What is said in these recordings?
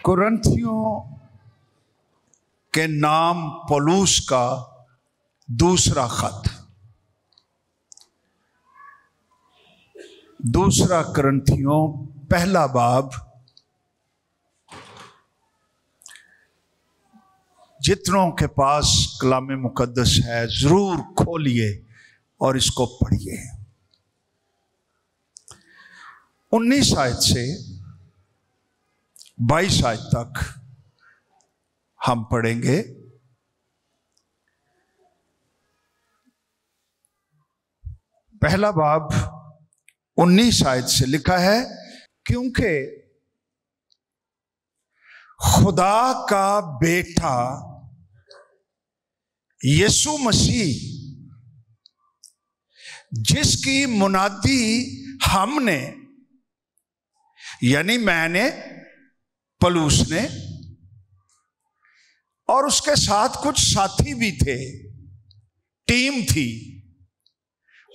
कुरिन्थियों के नाम पौलुस का दूसरा खत, दूसरा कुरिन्थियों पहला बाब। जितनों के पास कलाम मुकद्दस है जरूर खोलिए और इसको पढ़िए। 19 आयत से 22 आयत तक हम पढ़ेंगे। पहला बाब 19 आयत से लिखा है, क्योंकि खुदा का बेटा यीशु मसीह, जिसकी मुनादी हमने यानी मैंने, पौलुस ने और उसके साथ कुछ साथी भी थे, टीम थी,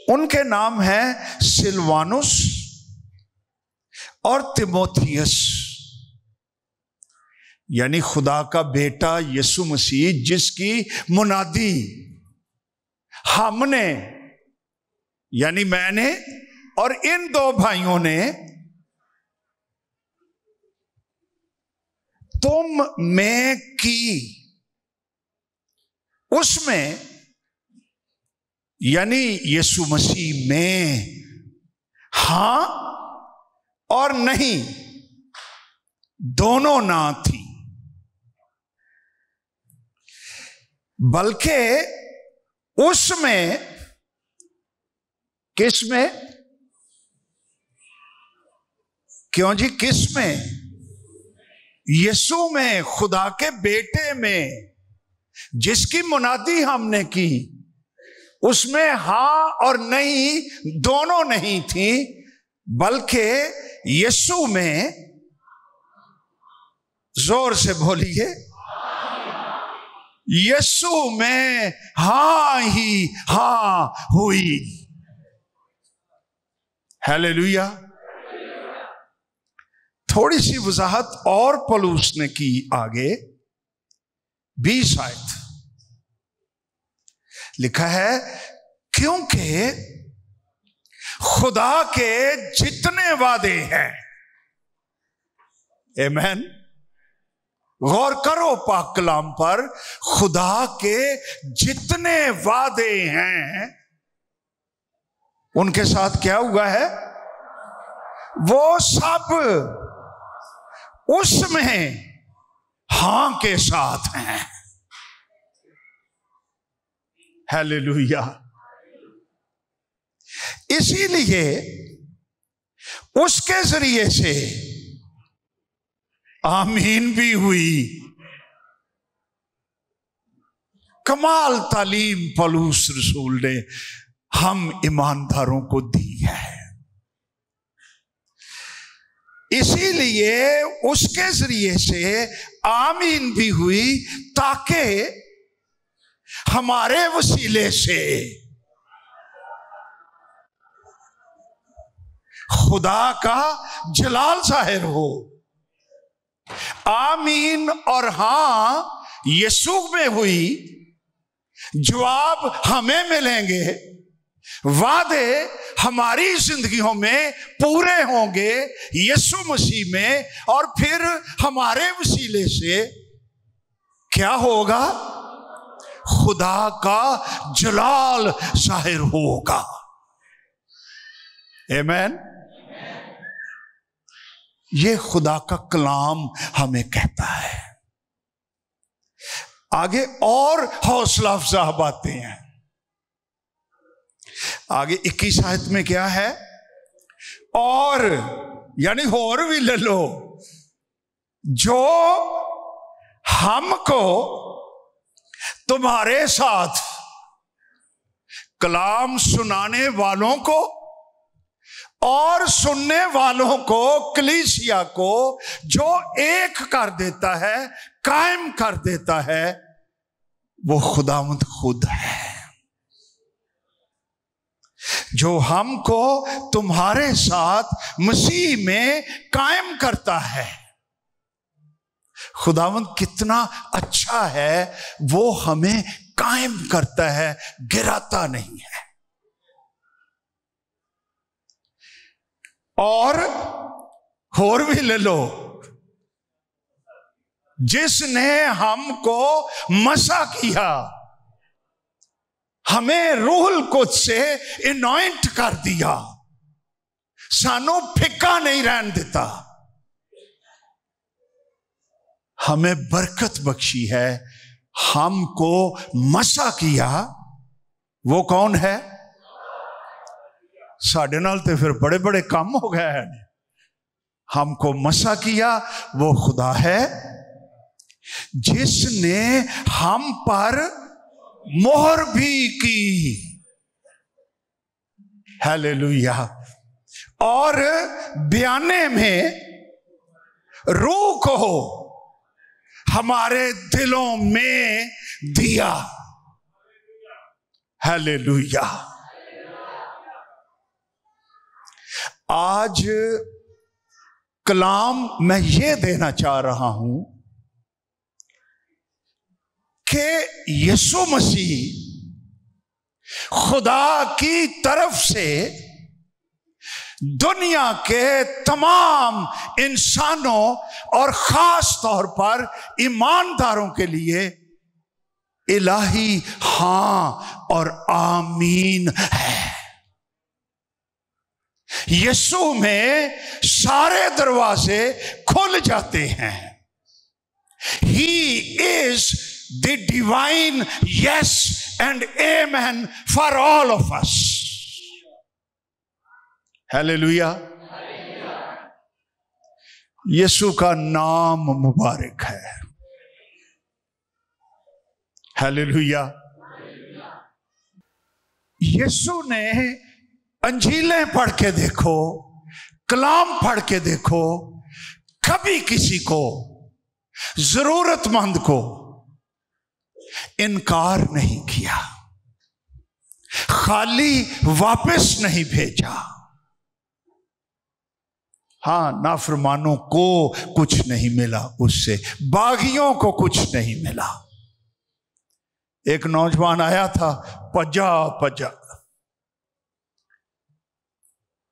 उनके नाम है सिलवानुस और तिमोथियस, यानी खुदा का बेटा यीशु मसीह जिसकी मुनादी हमने यानी मैंने और इन दो भाइयों ने तुम में की, उसमें यानी यीशु मसीह में हां और नहीं दोनों ना थी, बल्कि उसमें, किसमें? क्यों जी, किसमें? यीशु में, खुदा के बेटे में, जिसकी मुनादी हमने की, उसमें हां और नहीं दोनों नहीं थी, बल्कि यीशु में, जोर से बोलिए, यीशु में हां ही हां हुई। हालेलुया। थोड़ी सी वजाहत और पौलुस ने की आगे। 20 आयत लिखा है, क्योंकि खुदा के जितने वादे हैं, आमीन, गौर करो पाक कलाम पर, खुदा के जितने वादे हैं उनके साथ क्या हुआ है? वो सब उसमें हां के साथ हैं। हालेलुया। इसीलिए उसके जरिए से आमीन भी हुई। कमाल तालीम पौलुस रसूल ने हम ईमानदारों को दी है। इसीलिए उसके जरिए से आमीन भी हुई, ताकि हमारे वसीले से खुदा का जलाल जाहिर हो। आमीन और हां यीशु में हुई, जवाब हमें मिलेंगे, वादे हमारी जिंदगियों में पूरे होंगे यीशु मसीह में, और फिर हमारे वसीले से क्या होगा? खुदा का जलाल जाहिर होगा। आमीन। ये खुदा का कलाम हमें कहता है। आगे और हौसला अफजा बातें हैं। आगे 21 आयत में क्या है? और यानी और भी ले लो, जो हमको तुम्हारे साथ कलाम सुनाने वालों को और सुनने वालों को, कलीसिया को जो एक कर देता है, कायम कर देता है, वो खुदावंद खुद है। जो हमको तुम्हारे साथ मसीह में कायम करता है, खुदावंद कितना अच्छा है, वो हमें कायम करता है, गिराता नहीं है। और भी ले लो, जिसने हमको मसा किया, हमें रूहुल कुद्स से इनॉइंट कर दिया, सानू फिक्का नहीं रहने देता, हमें बरकत बख्शी है, हमको मसा किया। वो कौन है? साढ़े नाल तो फिर बड़े बड़े काम हो गए हैं। हमको मसा किया, वो खुदा है जिसने हम पर मोहर भी की। हालेलुया। और बयाने में रूह को हमारे दिलों में दिया। हालेलुया। आज कलाम मैं ये देना चाह रहा हूं कि यीशु मसीह खुदा की तरफ से दुनिया के तमाम इंसानों और खास तौर पर ईमानदारों के लिए इलाही हां और आमीन है। यीशु में सारे दरवाजे खुल जाते हैं। He is the divine yes and amen for all of us. Hallelujah. यीशु का नाम मुबारक है। हालेलुया। यीशु ने अंजीलें पढ़ के देखो, कलाम पढ़ के देखो, कभी किसी को, जरूरतमंद को इनकार नहीं किया, खाली वापस नहीं भेजा। हाँ, नाफरमानों को कुछ नहीं मिला उससे, बागियों को कुछ नहीं मिला। एक नौजवान आया था, पजा पजा,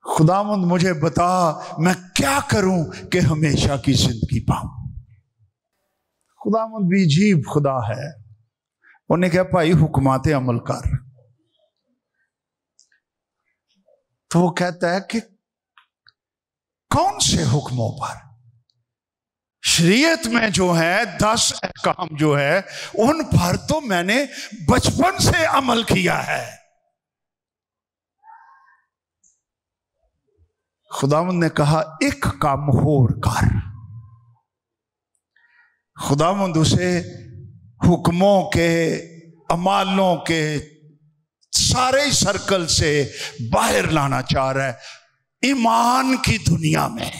खुदावंद मुझे बता मैं क्या करूं कि हमेशा की जिंदगी पाऊं। खुदावंद भी अजीब खुदा है। उन्हें कहा भाई हुक्माते अमल कर। तो वो कहता है कि कौन से हुक्मों पर? शरीयत में जो है 10 अहकाम जो है उन पर तो मैंने बचपन से अमल किया है। खुदावंद ने कहा एक काम और कर। खुदावंद उसे हुक्मों के, अमालों के सारे सर्कल से बाहर लाना चाह रहा है, ईमान की दुनिया में।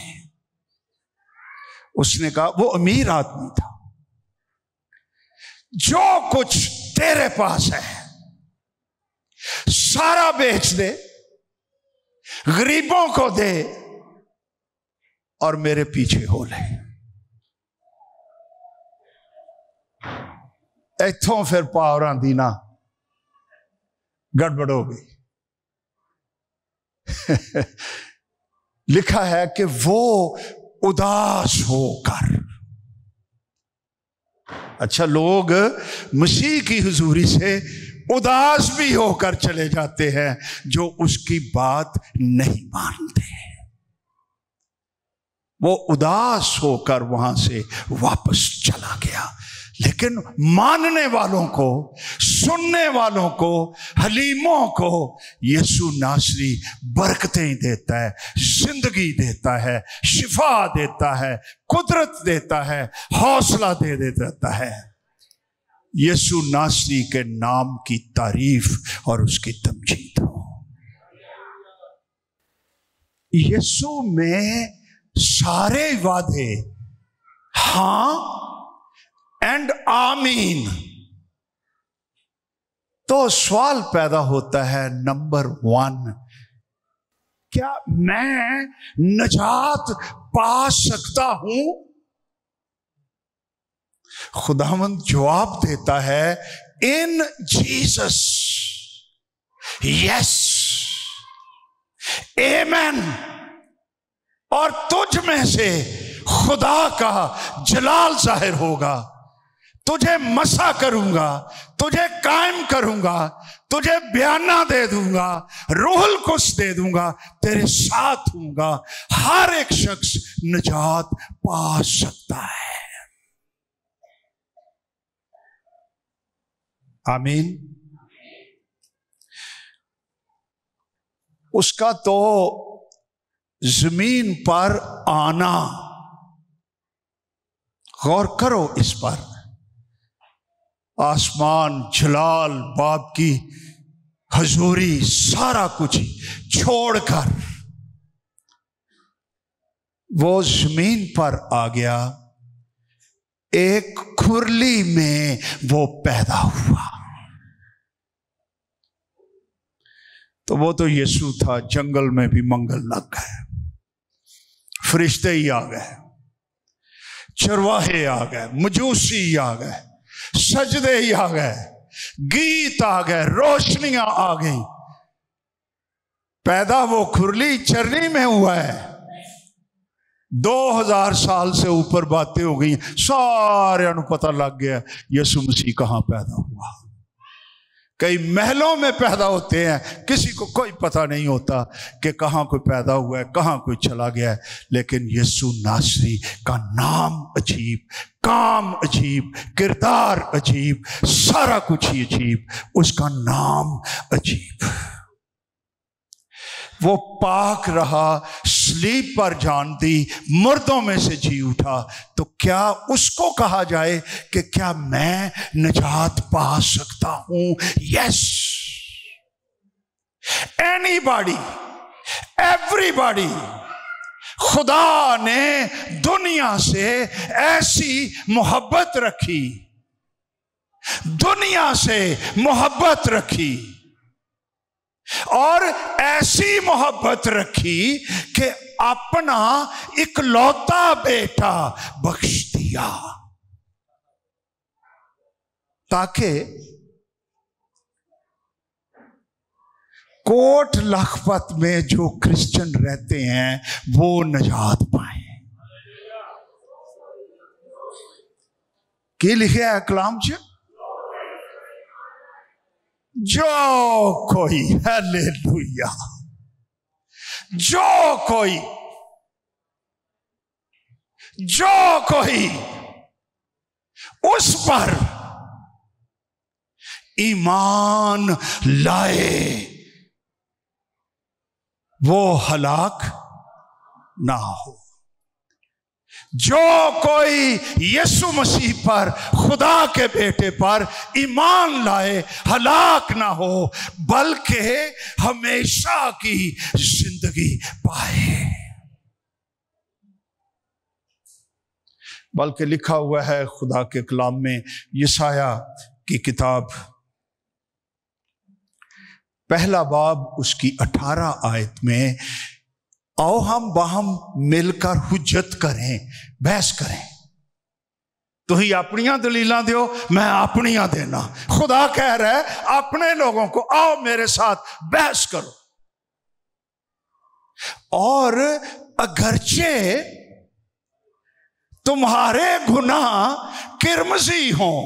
उसने कहा, वो अमीर आदमी था, जो कुछ तेरे पास है सारा बेच दे, गरीबों को दे और मेरे पीछे हो ले। इथों फिर पावरां दी ना गड़बड़ हो गई। लिखा है कि वो उदास होकर, अच्छा लोग मसीह की हुजूरी से उदास भी होकर चले जाते हैं जो उसकी बात नहीं मानते। वो उदास होकर वहां से वापस चला गया। लेकिन मानने वालों को, सुनने वालों को, हलीमों को यीशु नासरी बरकतें देता है, जिंदगी देता है, शिफा देता है, कुदरत देता है, हौसला दे देता है। यीशु नासरी के नाम की तारीफ और उसकी तमजीद हो। यीशु में सारे वादे हां एंड आमीन। तो सवाल पैदा होता है, नंबर 1, क्या मैं निजात पा सकता हूं? खुदावंद जवाब देता है, इन जीसस, यस, आमेन। और तुझ में से खुदा का जलाल जाहिर होगा। तुझे मसा करूंगा, तुझे कायम करूंगा, तुझे बयाना दे दूंगा, रूहुल कुद्स दे दूंगा, तेरे साथ हूंगा। हर एक शख्स निजात पा सकता है। आमीन। उसका तो जमीन पर आना, गौर करो इस पर, आसमान, जलाल, बाप की हजूरी, सारा कुछ छोड़कर वो जमीन पर आ गया। एक खुरली में वो पैदा हुआ। तो वो तो यीशु था। जंगल में भी मंगल लग गए, फरिश्ते ही आ गए, चरवाहे आ गए, मजूसी आ गए, सजदे ही आ गए, गीत आ गए, रोशनियां आ गई। पैदा वो खुरली चरनी में हुआ है। 2000 साल से ऊपर बातें हो गई, सारे को पता लग गया यीशु मसीह कहां पैदा हुआ। कई महलों में पैदा होते हैं, किसी को कोई पता नहीं होता कि कहां कोई पैदा हुआ है, कहां कोई चला गया है। लेकिन यीशु नासरी का नाम अजीब, काम अजीब, किरदार अजीब, सारा कुछ ही अजीब, उसका नाम अजीब। वो पाक रहा, सलीब पर जान दी, मुर्दों में से जी उठा। तो क्या उसको कहा जाए कि क्या मैं निजात पा सकता हूं? Yes, anybody, everybody. खुदा ने दुनिया से ऐसी मोहब्बत रखी, दुनिया से मोहब्बत रखी, और ऐसी मोहब्बत रखी कि अपना इकलौता बेटा बख्श दिया, ताकि कोट लखपत में जो क्रिश्चियन रहते हैं वो निजात पाए। क्या लिखे है कलाम च? जो कोई, हालेलुया, जो कोई उस पर ईमान लाए वो हलाक ना हो। जो कोई यीशु मसीह पर, खुदा के बेटे पर ईमान लाए हलाक ना हो, बल्कि हमेशा की जिंदगी पाए। बल्कि लिखा हुआ है खुदा के कलाम में, यशाया की किताब पहला बाब उसकी 18 आयत में, आओ हम बाहम मिलकर हुज्जत करें, बहस करें। तो ही अपनियां दलीलां दियो, मैं अपनियां देना। खुदा कह रहा है अपने लोगों को, आओ मेरे साथ बहस करो। और अगरचे तुम्हारे गुनाह किरमजी हों,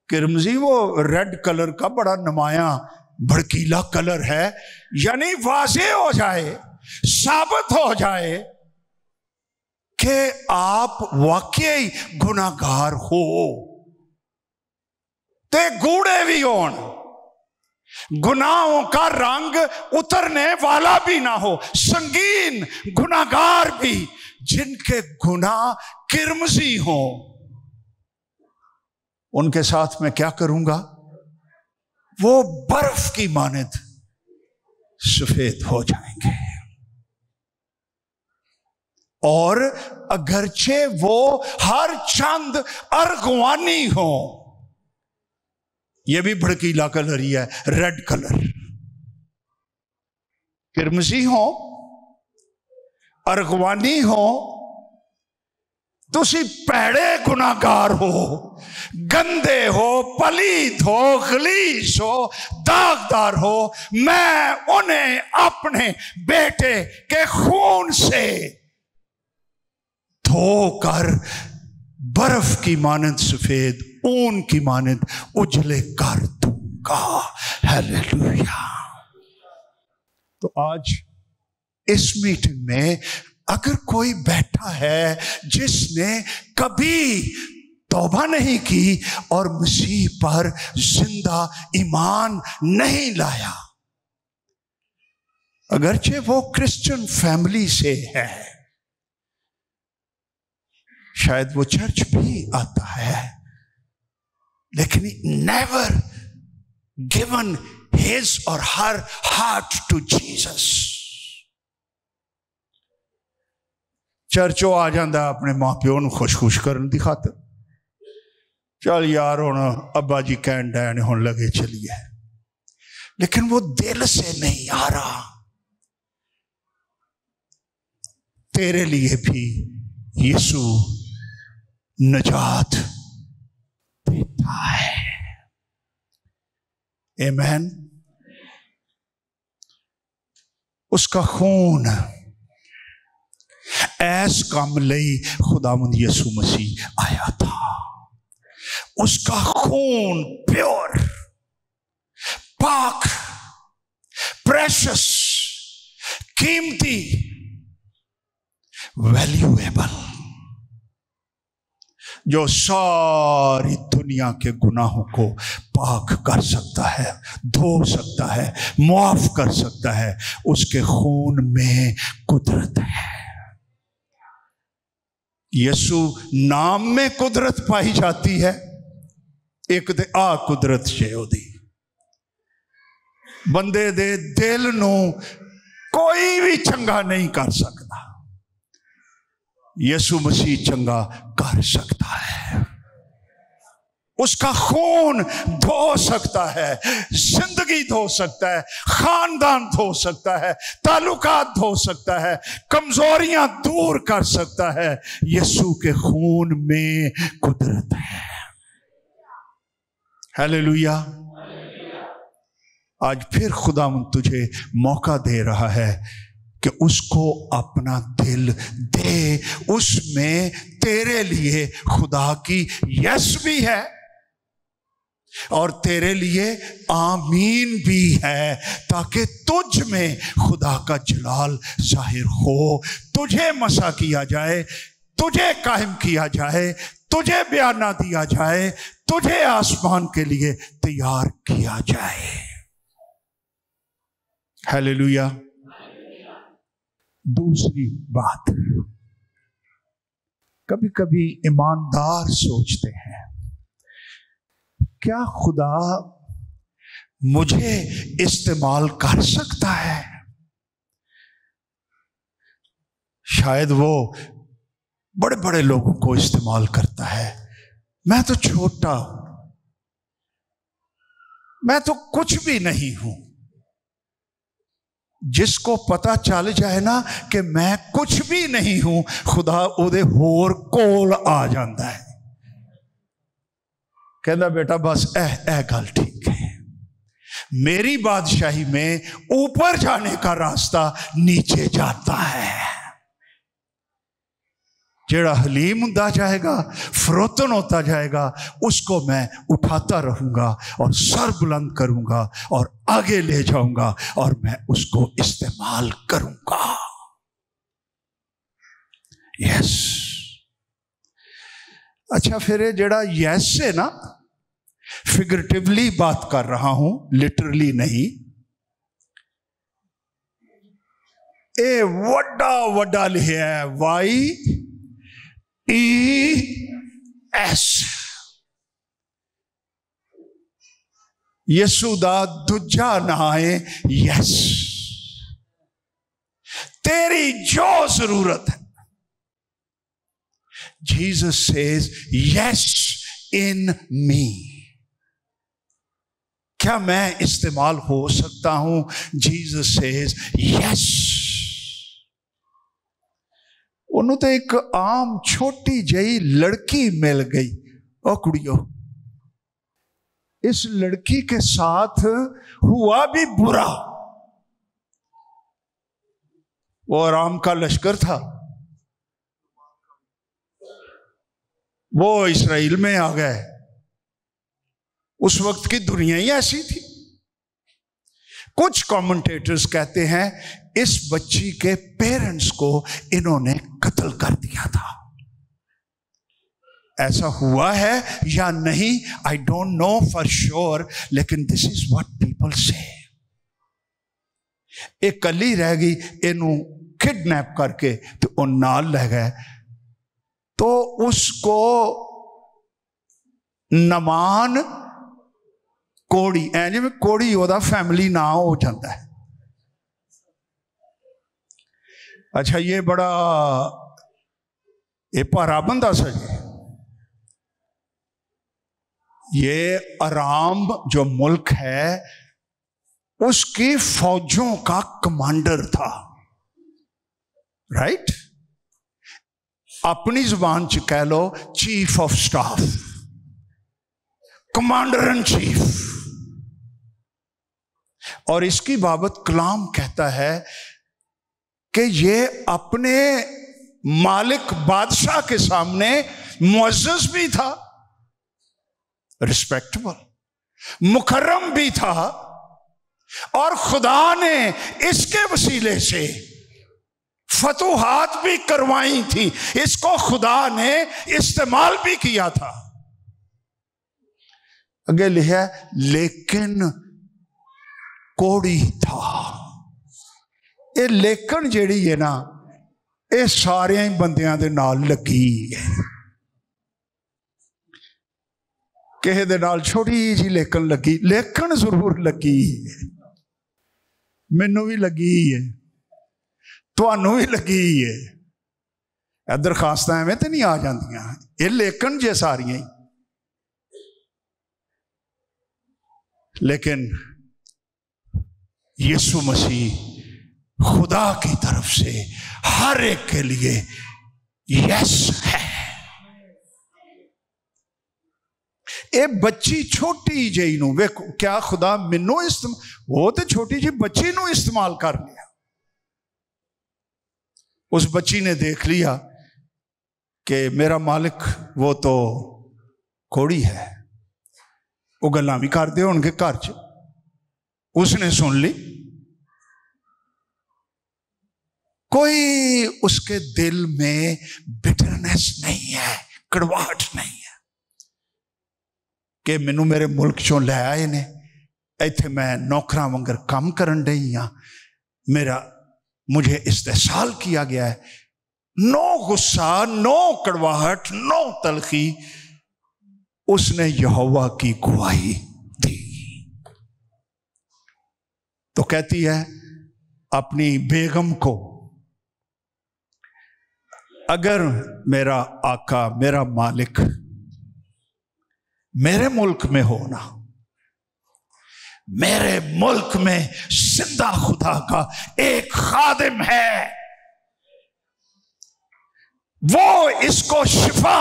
किरमजी वो रेड कलर का बड़ा नुमाया भड़कीला कलर है, यानी वाज़े हो जाए, साबित हो जाए कि आप वाकई गुनाहगार हो। ते गूढ़े भी होन, गुनाहों का रंग उतरने वाला भी ना हो, संगीन गुनाहगार भी, जिनके गुनाह किरमजी हो, उनके साथ मैं क्या करूंगा? वो बर्फ की मानद सफेद हो जाएंगे। और अगरचे वो हर चंद अर्गवानी हो, ये भी भड़कीला कलर ही है, रेड कलर, किरमजी हो, अर्गवानी हो, तुसी पैड़े गुनाहगार हो, गंदे हो, पलीत हो, गलीस हो, दागदार हो, मैं उन्हें अपने बेटे के खून से धोकर बर्फ की मानंद सफेद, ऊन की मानंद उजले कर दूंगा। हालेलुया। तो आज इस मीटिंग में अगर कोई बैठा है जिसने कभी तौबा नहीं की और मसीह पर जिंदा ईमान नहीं लाया, अगरचे वो क्रिश्चियन फैमिली से है, शायद वो चर्च भी आता है, लेकिन नेवर गिवन हिज और हर हार्ट टू जीसस। चर्चों आ जाता अपने मां प्यो को खुश खुश करने की खातर, चल यार हुण अब्बा जी कहन डे ने हुण लगे चलिए, लेकिन वो दिल से नहीं आ रहा। तेरे लिए भी यीशु नजात देता है। आमीन। उसका खून ऐस काम लई खुदावंद यीशु मसीह आया था। उसका खून प्योर, पाक, प्रेशियस, कीमती, वैल्यूएबल, जो सारी दुनिया के गुनाहों को पाक कर सकता है, धो सकता है, माफ कर सकता है। उसके खून में कुदरत है। यीशु नाम में कुदरत पाई जाती है, एक ते आ कुदरत है ओदी। बंदे दे दिल नू कोई भी चंगा नहीं कर सकता, यीशु मसीह चंगा कर सकता है। उसका खून धो सकता है, जिंदगी धो सकता है, खानदान धो सकता है, ताल्लुकात धो सकता है, कमजोरियां दूर कर सकता है। यीशु के खून में कुदरत है। हालेलुया। आज फिर खुदावंद तुझे मौका दे रहा है कि उसको अपना दिल दे। उसमें तेरे लिए खुदा की यस भी है और तेरे लिए आमीन भी है, ताकि तुझ में खुदा का जलाल जाहिर हो, तुझे मसा किया जाए, तुझे कायम किया जाए, तुझे बयाना दिया जाए, तुझे आसमान के लिए तैयार किया जाए। हालेलुया। दूसरी बात, कभी कभी ईमानदार सोचते हैं, क्या खुदा मुझे इस्तेमाल कर सकता है? शायद वो बड़े बड़े लोगों को इस्तेमाल करता है, मैं तो छोटा हूं, मैं तो कुछ भी नहीं हूं। जिसको पता चल जाए ना कि मैं कुछ भी नहीं हूं, खुदा उहदे होर कोल आ जाता है, कहता बेटा बस ए गल ठीक है। मेरी बादशाही में ऊपर जाने का रास्ता नीचे जाता है। जेड़ा हलीम होता जाएगा, फरोतन होता जाएगा, उसको मैं उठाता रहूंगा और सर बुलंद करूंगा और आगे ले जाऊंगा और मैं उसको इस्तेमाल करूंगा। यस। अच्छा, फिर ये जेड़ा यस है ना, फिगरेटिवली बात कर रहा हूं, लिटरली नहीं। ए वड्डा वड्डा लिखा है YES। यीशु दा दूजा नाम है यस। तेरी जो जरूरत है, Jesus says yes in me। क्या मैं इस्तेमाल हो सकता हूं? Jesus says yes। उन्होंने तो एक आम छोटी जही लड़की मिल गई। ओ कुड़ियो, इस लड़की के साथ हुआ भी बुरा। वो आराम का लश्कर था, वो इस्राएल में आ गए। उस वक्त की दुनिया ही ऐसी थी। कुछ कमेंटेटर्स कहते हैं इस बच्ची के पेरेंट्स को इन्होंने कत्ल कर दिया था। ऐसा हुआ है या नहीं, I don't know for sure, लेकिन दिस इज व्हाट पीपल से। एक कली रह गई, इनू किडनैप करके तो वो नाल ले गए, तो उसको नमान कोड़ी, जिवें कोड़ी ओदा फैमिली ना हो जाता है। अच्छा, ये बड़ा ये भारा बंदा सा जी। ये अराम जो मुल्क है उसकी फौजों का कमांडर था, राइट? अपनी जुबान च कह लो chief of staff, commander in chief. और इसकी बाबत कलाम कहता है कि ये अपने मालिक बादशाह के सामने मुअज़्ज़ज़ भी था, रिस्पेक्टेबल, मुकर्रम भी था, और खुदा ने इसके वसीले से फतूहात भी करवाई थी। इसको खुदा ने इस्तेमाल भी किया था। आगे लिखा है लेकिन कोड़ी था। ये लेकिन जेड़ी है ना, ये सारे ही बंदियां दे नाल लगी है। किसी दे नाल छोटी जी लेकिन लगी, लेकिन जरूर लगी है। मैनू भी लगी है, तुहानू भी लगी है। ए दरखास्त एवें तो नहीं आ जांदियां, ये लेकिन जे सारियां ही। लेकिन यीशु मसीह खुदा की तरफ से हर एक के लिए यस है। ये बच्ची छोटी जी नू वेखो, क्या खुदा मैनू वो तो छोटी जी बच्ची नू इस्तेमाल कर लिया। उस बच्ची ने देख लिया कि मेरा मालिक वो तो कोड़ी है, वो गल्लां भी करदे होणगे घर च। उसने सुन ली, कोई उसके दिल में बिटरनेस नहीं है, कड़वाहट नहीं है कि मैनू मेरे मुल्क चों लै आए ने, इत्थे मैं नौकरां वंगर काम करन डई हां, मुझे इस्तेसाल किया गया है। नो गुस्सा, नो कड़वाहट, नो तलखी। उसने यहोवा की गवाही दी। तो कहती है अपनी बेगम को, अगर मेरा आका, मेरा मालिक मेरे मुल्क में हो ना, मेरे मुल्क में जिंदा खुदा का एक खादिम है, वो इसको शिफा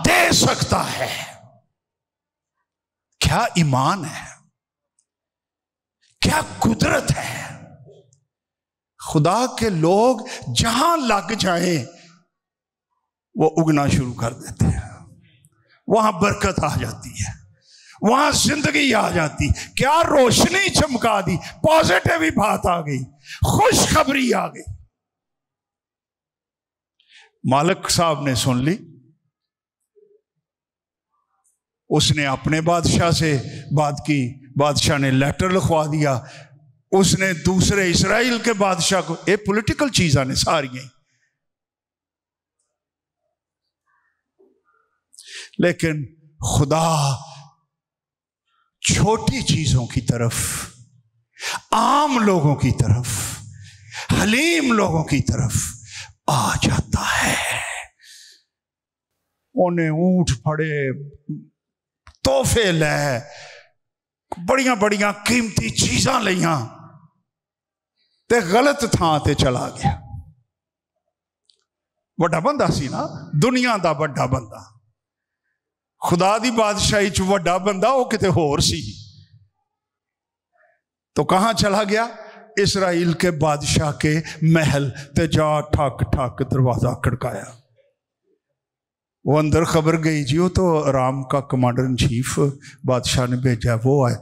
दे सकता है। क्या ईमान है, क्या कुदरत है। खुदा के लोग जहां लग जाए वो उगना शुरू कर देते हैं, वहां बरकत आ जाती है, वहां जिंदगी आ जाती। क्या रोशनी चमका दी, पॉजिटिव ही बात आ गई, खुशखबरी आ गई। मालिक साहब ने सुन ली, उसने अपने बादशाह से बात की, बादशाह ने लेटर लिखवा दिया, उसने दूसरे इस्राएल के बादशाह को, ये पॉलिटिकल चीज़ां ने सारियां। लेकिन खुदा छोटी चीजों की तरफ, आम लोगों की तरफ, हलीम लोगों की तरफ आ जाता है। उन्हें ऊंट फड़े, तोहफे ले, बड़िया बड़िया कीमती चीज़ां लिया, ते गलत थां ते चला गया। वड्डा बंदा सी ना, दुनिया दा वड्डा बंदा। खुदा दी बादशाही च वड्डा बंदा वो किते होर सी। तो कहाँ चला गया? इस्राएल के बादशाह के महल ते जा ठक ठक दरवाजा खड़काया। वो अंदर खबर गई जी वो तो राम का कमांडर इन चीफ बादशाह ने भेजा, वो आए।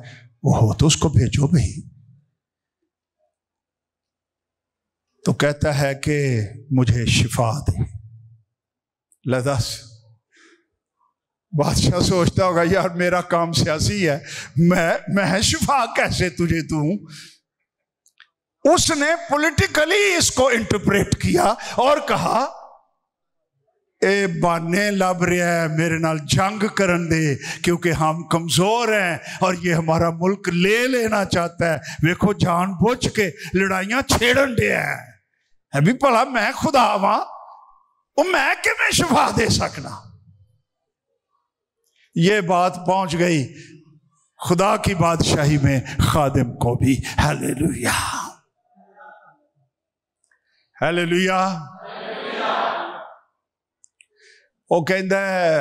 वो हो तो उसको भेजो भाई। तो कहता है कि मुझे शिफा दे। लदस बादशाह सोचता होगा यार मेरा काम सियासी है, मैं शिफा कैसे तुझे दूं? उसने पॉलिटिकली इसको इंटरप्रेट किया और कहा ए बाने लब रहा है मेरे नाल जंग करन दे, क्योंकि हम कमजोर हैं और ये हमारा मुल्क ले लेना चाहता है। देखो जानबूझ के लड़ाइयां छेड़न दिया है भी भला मैं खुदा वां, वो मैं किवें शिफा दे सकना? ये बात पहुंच गई खुदा की बादशाही में खादिम को भी। Hallelujah hallelujah. वो कहता है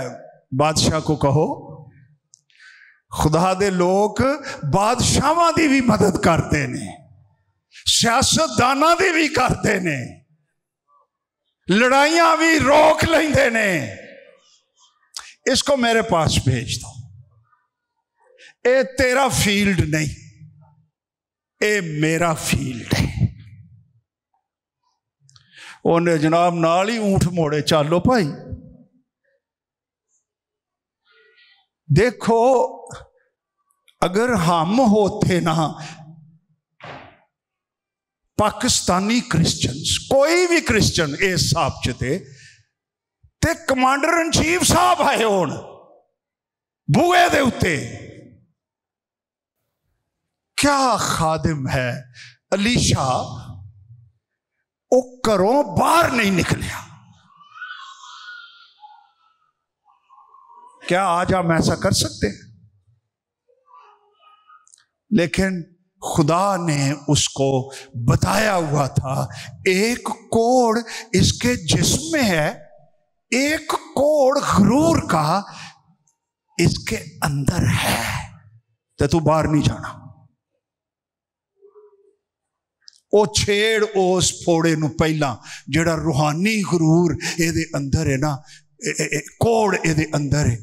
बादशाह को कहो खुदा दे लोग बादशाहां दी भी मदद करते ने, सियासतदानां दी भी करते ने, लड़ाइयां भी रोक लेंदे ने। इसको मेरे पास भेज दो। ए तेरा फील्ड नहीं, ए मेरा फील्ड है। उन्हें जनाब नाल ही ऊंट मोड़े, चलो भाई। देखो अगर हम होते ना पाकिस्तानी क्रिश्चियंस, कोई भी क्रिश्चियन इस हिसाब च ते कमांडर इन चीफ साहब आए होन बुए दे उत्ते, क्या खादिम है अलीशा वो घरों बाहर नहीं निकलिया। क्या आज हम ऐसा कर सकते हैं? लेकिन खुदा ने उसको बताया हुआ था एक कोड़ इसके जिस्म में है, एक कोड़ गुरूर का इसके अंदर है, तो तू बाहर नहीं जाना। वो छेड़ उस फोड़े नू पहला जेड़ा रूहानी गुरूर एदे अंदर है ना, कोड़ एदे अंदर है,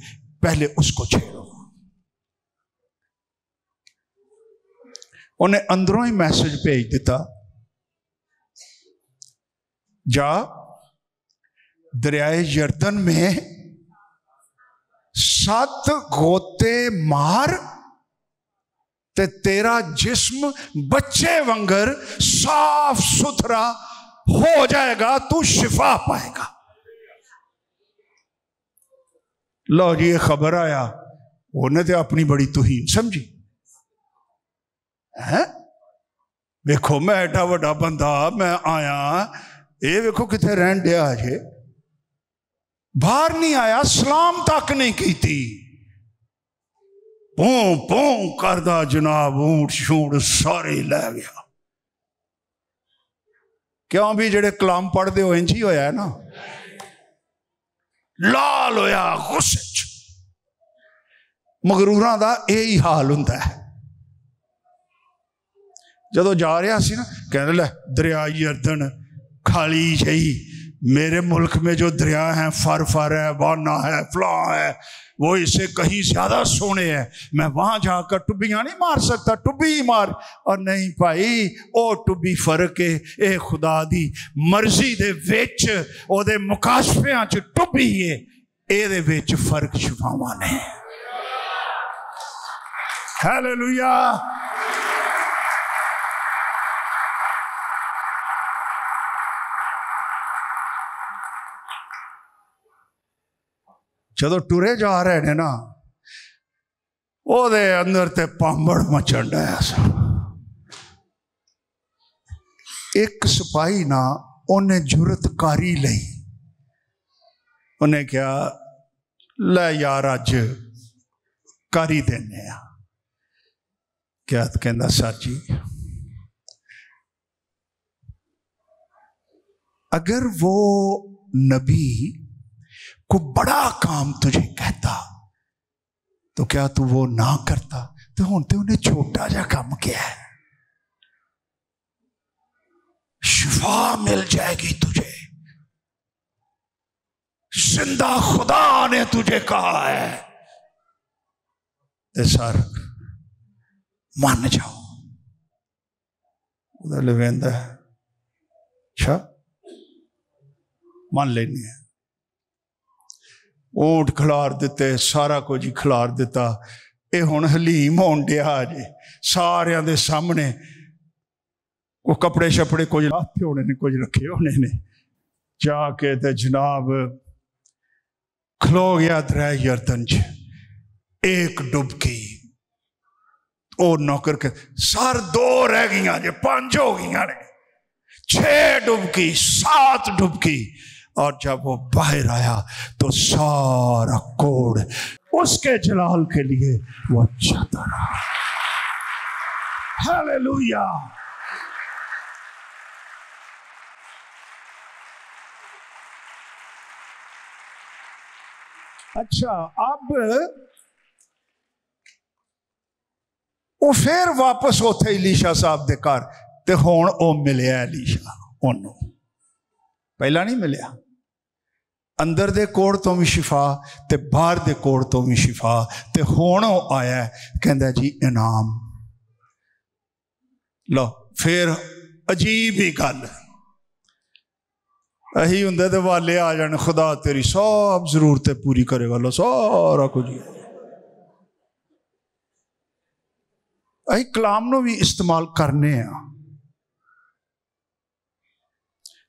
पहले उसको छेड़ो। उन्हें अंदरों ही मैसेज भेज दिता, जा दरियाए यर्दन में 7 गोते मार ते तेरा जिस्म बच्चे वंगर साफ सुथरा हो जाएगा, तू शिफा पाएगा। लो जी ये खबर आया, उन्हें तो अपनी बड़ी तुहीन समझी है। देखो मैं एडा वड्डा बंदा, मैं आया, ये देखो कितने रहन दिया अजे, बाहर नहीं आया, सलाम तक नहीं की थी, पों पों करदा जनाब ऊंट शूट सारे लै गया। क्यों भी जेड़े कलाम पढ़ते हो इंज ही होया है ना, लाल होया गुस्से च। मगरूरां दा यही हाल हुंदा है। जदों जा रहा सी ना, कहने ले दरिया यर्दन खाली जही, मेरे मुल्क में जो दरिया है फर फर है, वाना है, फला है, वो इससे कहीं ज्यादा सोने हैं। मैं वहां जाकर टुब्बियां नहीं मार सकता, टुब्बी ही मार। और नहीं भाई, ओ टुब्बी फर्क है, ए खुदा दी मर्जी दे विच ओदे मुकाशफियां च टुब्बी है, एदे विच फर्क छुपावा ने। हालेलुया। जदों टुरे जा रहे ने ना, ओदे अंदर ते पांबड़ मचन डाया सा। एक सिपाही ना उन्हें जुरत कारी लई, उन्हें क्या ले यार अज कारी देने आ। क्या कहंदा सर जी, अगर वो नबी को बड़ा काम तुझे कहता तो क्या तू वो ना करता? तो हुण ते उन्हें छोटा जा काम किया है। शिफा मिल जाएगी तुझे, जिंदा खुदा ने तुझे कहा है, ते सर मान जाओ। लवेंदा है, अच्छा मान लेनी है। ऊंट खिलार दिते, सारा कुछ ही खिलार दिता। ये हुण हलीम होण दिया जे सारियां दे सामने। वो कपड़े शपड़े कुछ लाते होने ने, कुछ रखे होने ने। जाके ते जनाब खलो गया दरै यरदन च। एक डुबकी, ओ नौकर के सर 2 रह गई जे, 5 हो गई ने, 6 डुबकी, 7 डुबकी। और जब वो बाहर आया तो सारा कोड उसके जलाल के लिए वो जाता रहा। हालेलुया। अच्छा, अब वो फिर वापस उथे इलीशा साहब दे घर, ते हुण ओ मिलिया इलीशा ओनू। पहला नहीं मिलिया। अंदर दे कोड़ तो भी शिफा ते बाहर दे कोड़ तो भी शिफा। ते हुण ओ आया कहंदा जी इनाम लो। फिर अजीब ही गल, अही हुंदे ते वाले आ जाने, खुदा तेरी सब जरूरतें पूरी करेगा, लो सारा कुछ। अही कलाम नूं भी इस्तेमाल करने आ।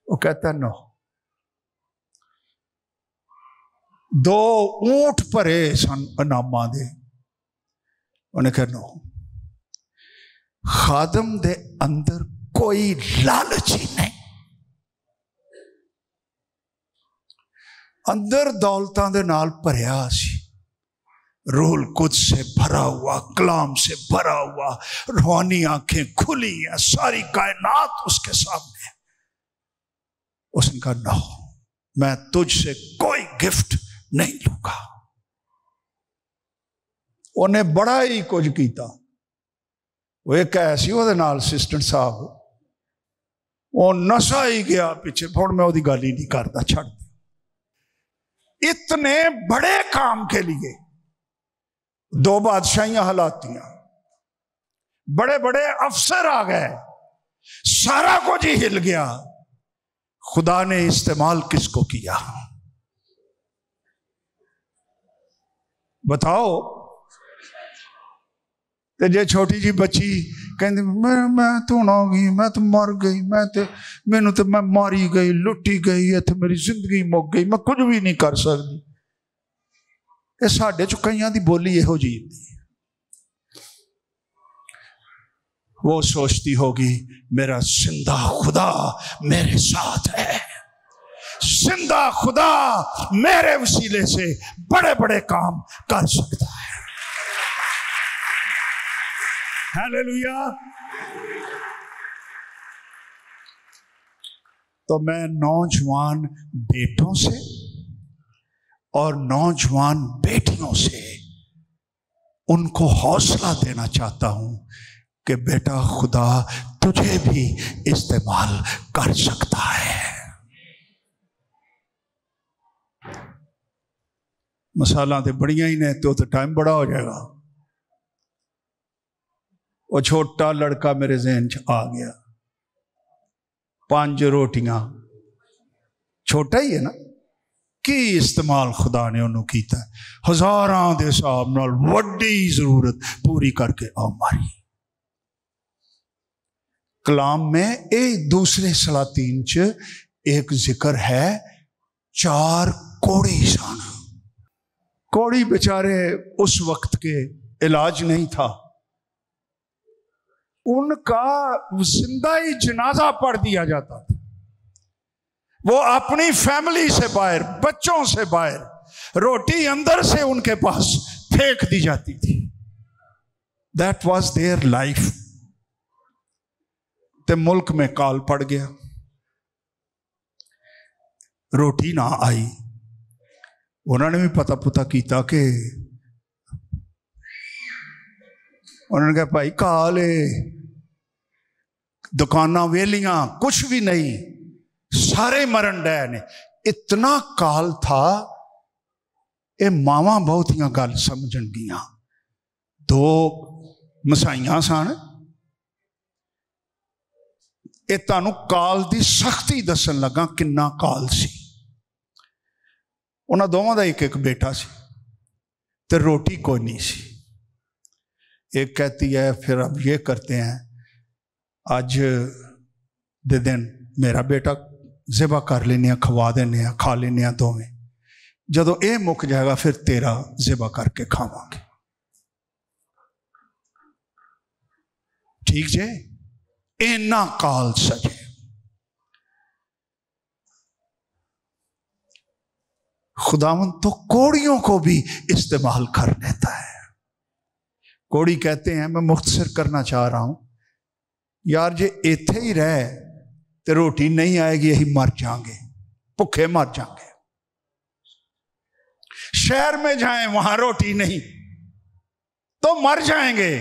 वो कहता नो, 2 ऊंट भरे सन इनामां दे। उन्हें कहा नो, खादम दे अंदर कोई लालच ही नहीं। अंदर दौलतां दे नाल भरिया सी, रूल कुछ से भरा हुआ, कलाम से भरा हुआ, रूहानी आंखें खुली हैं, सारी कायनात उसके सामने। उसने कहा नो, मैं तुझसे कोई गिफ्ट नहीं लूंगा। उन्हें बड़ा ही कुछ किया। वो एक ऐसी वो नाल असिस्टेंट साहब, वो नशा ही गया पीछे। हुण मैं वो गल ही नहीं करता, छड़। इतने बड़े काम के लिए 2 बादशाहियां हलातियां, बड़े बड़े अफसर आ गए, सारा कुछ ही हिल गया। खुदा ने इस्तेमाल किसको किया बताओ? ते जे छोटी जी बच्ची कहती मैं तो ना गई, मैं तो मर गई, मैनू तो मैं मारी गई, लुटी गई, इत्थे मेरी जिंदगी मुक गई, मैं कुछ भी नहीं कर सकती। ये साडे चो कईयां दी बोली इहो जी होंदी। वो सोचती होगी मेरा जिंदा खुदा मेरे साथ है, जिंदा खुदा मेरे वसीले से बड़े बड़े काम कर सकता है। हालेलुया। तो मैं नौजवान बेटों से और नौजवान बेटियों से उनको हौसला देना चाहता हूं कि बेटा खुदा तुझे भी इस्तेमाल कर सकता है। मसाला तो बड़िया ही ने, तो टाइम बड़ा हो जाएगा। वो छोटा लड़का मेरे ज़हन च आ गया, 5 रोटियां, छोटा ही है ना, की इस्तेमाल खुदा ने उन्होंने किया, हजारां दे हिसाब नाल वड्डी जरूरत पूरी करके आ मारी। कलाम में एक दूसरे सलातीन च एक जिक्र है, 4 कोड़ी सन। कोड़ी बेचारे उस वक्त के इलाज नहीं था, उनका जिंदा ही जनाजा पढ़ दिया जाता था। वो अपनी फैमिली से बाहर, बच्चों से बाहर, रोटी अंदर से उनके पास फेंक दी जाती थी। That was their life. ते मुल्क में काल पड़ गया, रोटी ना आई, उन्होंने भी पता पुता किया कि उन्होंने कहा भाई काल दुकाना वेलियां कुछ भी नहीं, सारे मरन डे ने। इतना काल था, ये मावां बहुतियां गल समझन गियां। दो मसाइयां सन, ये तुहानू काल दी सख्ती दसन लगा किन्ना काल सी। उन्हां दोवां दा एक एक बेटा सी ते रोटी कोई नहीं सी। एक कहती है फिर अब ये करते हैं, आज दे दिन मेरा बेटा ज़िबा कर लेने, खवा देने, खा लेने दोवें, जदों ये मुक जाएगा फिर तेरा ज़िबा करके खावांगे। ठीक जे, इन्ना काल सजे। खुदावंद तो कोड़ियों को भी इस्तेमाल कर लेता है। कोड़ी कहते हैं, मैं मुख्तसर करना चाह रहा हूं यार, जे इत्थे ही रहे तो रोटी नहीं आएगी, यही मर जाएंगे, भुखे मर जाएंगे। शहर में जाएं वहां रोटी नहीं तो मर जाएंगे।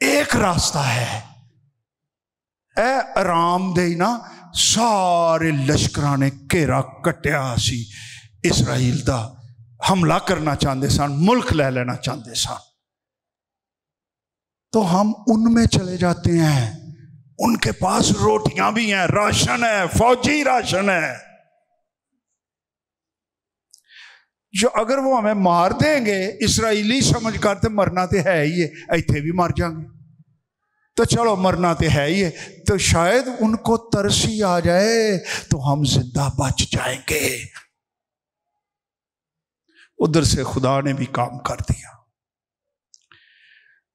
एक रास्ता है, ए आराम दे ना सारे लश्करां ने घेरा कट्टिया सी इसराइल दा, हमला करना चाहते सन, मुल्क ले लेना चाहते सन। तो हम उनमें चले जाते हैं, उनके पास रोटियां भी हैं, राशन है, फौजी राशन है, जो अगर वो हमें मार देंगे इसराइली समझ कर, तो मरना तो है ही है, इत्थे भी मर जाएंगे, तो चलो मरना तो है ही है, तो शायद उनको तरस ही आ जाए तो हम जिंदा बच जाएंगे। उधर से खुदा ने भी काम कर दिया।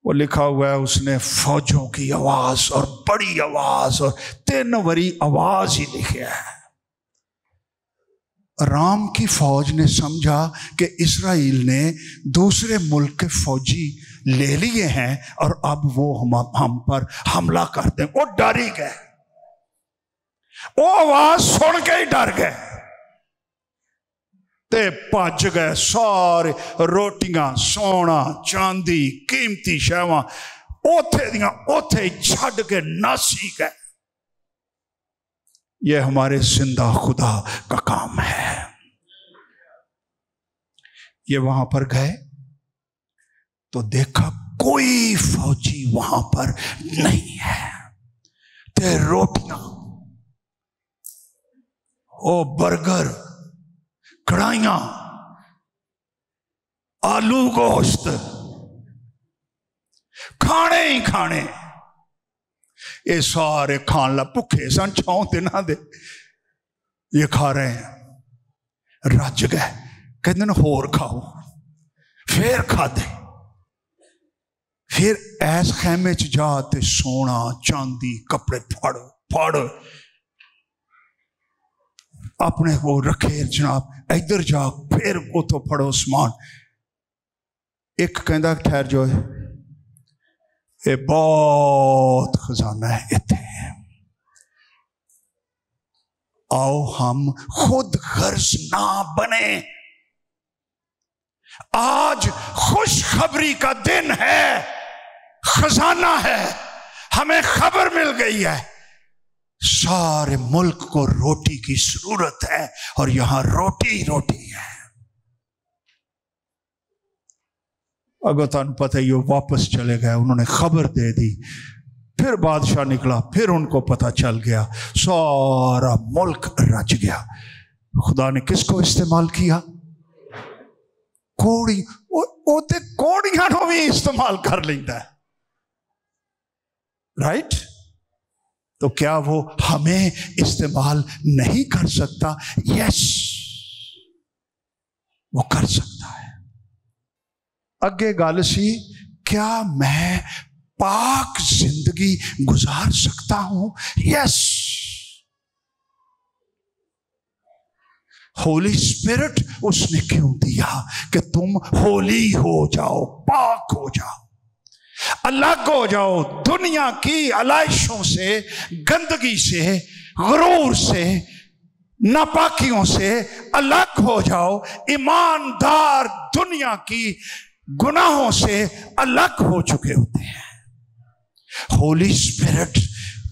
वो लिखा हुआ है, उसने फौजों की आवाज और बड़ी आवाज और 3 वरी आवाज ही लिखा है। राम की फौज ने समझा कि इसराइल ने दूसरे मुल्क के फौजी ले लिए हैं और अब वो हम पर हमला करते हैं। वो डर ही गए, वो आवाज सुन के ही डर गए ते भज गए सारे। रोटियां, सोना, चांदी, कीमती शैवां ओथे दियां ओथे ही छड़ के नासी गए। ये हमारे जिंदा खुदा का काम है। ये वहां पर गए तो देखा कोई फौजी वहां पर नहीं है, ते रोटियां, ओ बर्गर, कढ़ाइयां, आलू गोश्त, खाने ही खाने। ये सारे खान ला भुखे सन 6 दिनों दे, ये खा रहे हैं, रज गए। कहते न होर खाओ, फिर खादे। फिर ऐस खैमे च जा ते सोना चांदी कपड़े फाड़ फाड़ अपने वो रखे, जनाब इधर जा, फिर उतो फड़ो समान। एक कहता ठहर जो है, ये बहुत खजाना है इत्थे, आओ हम खुद गर्ज ना बने। आज खुशखबरी का दिन है, खजाना है, हमें खबर मिल गई है सारे मुल्क को रोटी की जरूरत है और यहां रोटी रोटी है। अगर तुम पता ही, वापस चले गए, उन्होंने खबर दे दी, फिर बादशाह निकला, फिर उनको पता चल गया, सारा मुल्क रच गया। खुदा ने किसको इस्तेमाल किया? कोड़ी। वो ते कोड़ियां को भी इस्तेमाल कर लेता है, राइट? तो क्या वो हमें इस्तेमाल नहीं कर सकता? यस, वो कर सकता है। अगे गल सी, क्या मैं पाक जिंदगी गुजार सकता हूं? यस। होली स्पिरिट उसने क्यों दिया? कि तुम होली हो जाओ, पाक हो जाओ, अलग हो जाओ दुनिया की आलाइशों से, गंदगी से, गुरूर से, नापाकियों से अलग हो जाओ। ईमानदार दुनिया की गुनाहों से अलग हो चुके होते हैं। होली स्पिरिट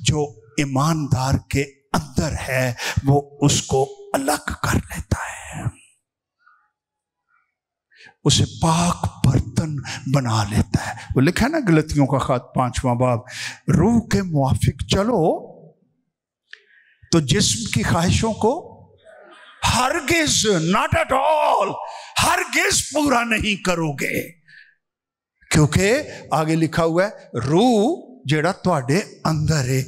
जो ईमानदार के अंदर है वो उसको अलग कर लेता है, उसे पाक बर्तन बना लेता है। वो लिखा है ना गलतियों का खत 5वां बाब, रूह के मुआफिक चलो तो जिस्म की ख्वाहिशों को हरगिज, नॉट एट ऑल, हरगिज पूरा नहीं करोगे। क्योंकि आगे लिखा हुआ है रूह जेड़ा तुहाडे अंदर है,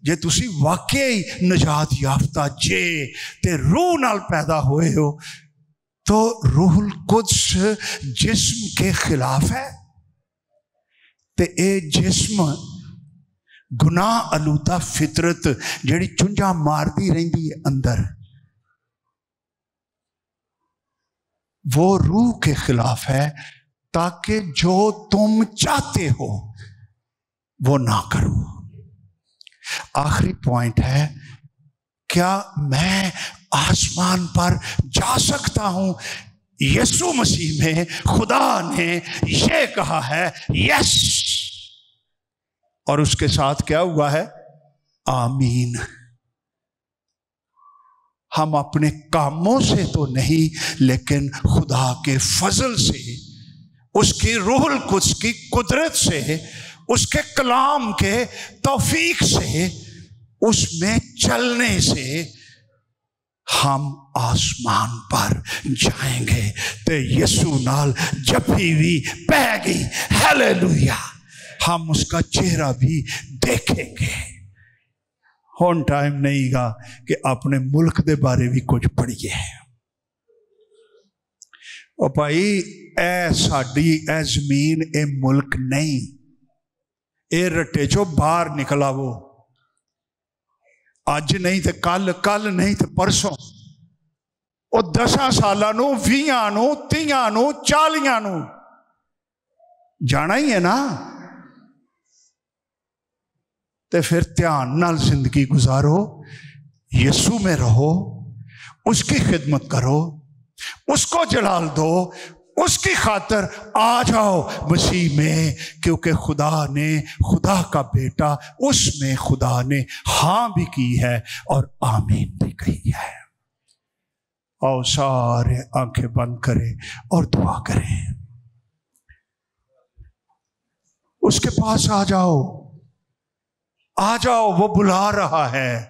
जे तुसी वाकई निजात याफ्ता जे ते रूह नाल पैदा हुए हो तो रूहुल कुद्स जिस्म के खिलाफ है। ते ए जिस्म गुनाह आलूदा फितरत जेड़ी चुंझा मारती रहिंदी है अंदर, वो रूह के खिलाफ है, ताकि जो तुम चाहते हो वो ना करो। आखिरी पॉइंट है, क्या मैं आसमान पर जा सकता हूं? यीशु मसीह में खुदा ने यह कहा है यस, और उसके साथ क्या हुआ है? आमीन। हम अपने कामों से तो नहीं, लेकिन खुदा के फजल से, उसकी रूहुल कुद्स की कुदरत से, उसके कलाम के तौफीक से, उसमें चलने से हम आसमान पर जाएंगे। ते यीशु नाल जफी भी पैगी, हालेलुया, हम उसका चेहरा भी देखेंगे। हुण टाइम नहीं गा कि अपने मुल्क के बारे भी कुछ पढ़िए। ओ भाई, ए साडी ए जमीन ए मुल्क नहीं, ए रट्टे चो बाहर निकलावो। अज नहीं तो कल, कल नहीं तो परसों, ओ 10 सालां नूं, 20 नूं, 30 नूं, 40 नूं जाना ही है ना। तो फिर ध्यान नाल जिंदगी गुजारो, यीशु में रहो, उसकी खिदमत करो, उसको जलाल दो, उसकी खातर आ जाओ मसीह में, क्योंकि खुदा ने, खुदा का बेटा, उसमें खुदा ने हाँ भी की है और आमीन भी कही है। आओ सारे आंखें बंद करें और दुआ करें, उसके पास आ जाओ, आ जाओ, वो बुला रहा है।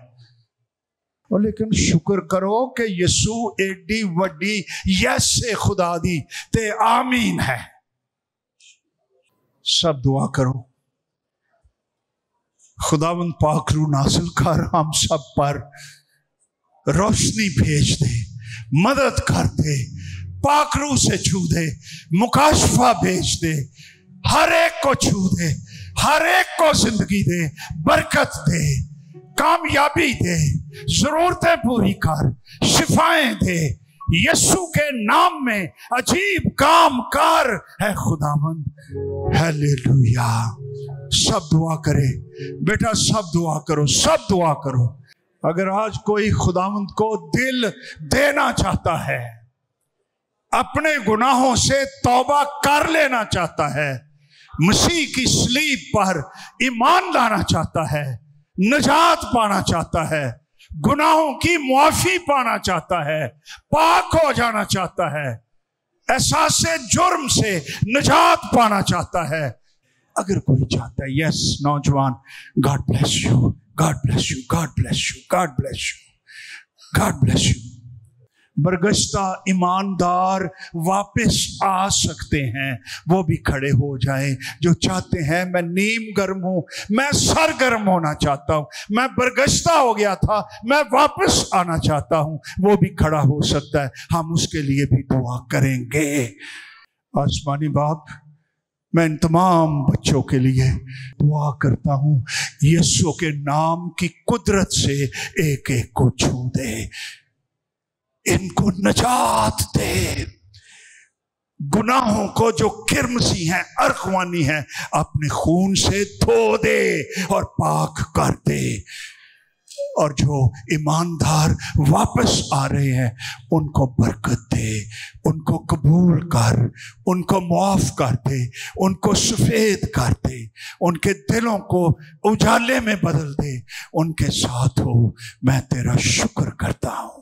और लेकिन शुक्र करो कि यीशु एडी वड्डी यस से खुदा दी ते आमीन है। सब दुआ करो, खुदावंद पाक रूह नाज़िल कर, हम सब पर रोशनी भेज दे, मदद कर दे, पाक रूह से छू दे, मुकाशफा भेज दे, हर एक को छू दे, हर एक को जिंदगी दे, बरकत दे, कामयाबी दे, जरूरतें पूरी कर, शिफाएं दे। यीशु के नाम में अजीब काम कर है खुदावंद। हालेलुया। सब दुआ करे बेटा, सब दुआ करो, सब दुआ करो। अगर आज कोई खुदावंद को दिल देना चाहता है, अपने गुनाहों से तौबा कर लेना चाहता है, मसीह की सलीब पर ईमान लाना चाहता है, निजात पाना चाहता है, गुनाहों की मुआफी पाना चाहता है, पाक हो जाना चाहता है, एहसास जुर्म से निजात पाना चाहता है, अगर कोई चाहता है, यस नौजवान, God bless you, God bless you, God bless you, God bless you, God bless you. बरगश्ता ईमानदार वापस आ सकते हैं, वो भी खड़े हो जाएं जो चाहते हैं मैं नीम गर्म हूं, मैं सरगर्म होना चाहता हूं, मैं बरगश्ता हो गया था, मैं वापस आना चाहता हूं, वो भी खड़ा हो सकता है। हम उसके लिए भी दुआ करेंगे। आसमानी बाप, मैं इन तमाम बच्चों के लिए दुआ करता हूं, यीशु के नाम की कुदरत से एक एक को छू दे, इनको नजात दे, गुनाहों को जो किरमसी हैं, अरखवानी हैं, अपने खून से धो दे और पाक कर दे। और जो ईमानदार वापस आ रहे हैं उनको बरकत दे, उनको कबूल कर, उनको माफ कर दे, उनको सफेद कर दे, उनके दिलों को उजाले में बदल दे, उनके साथ हो। मैं तेरा शुक्र करता हूं।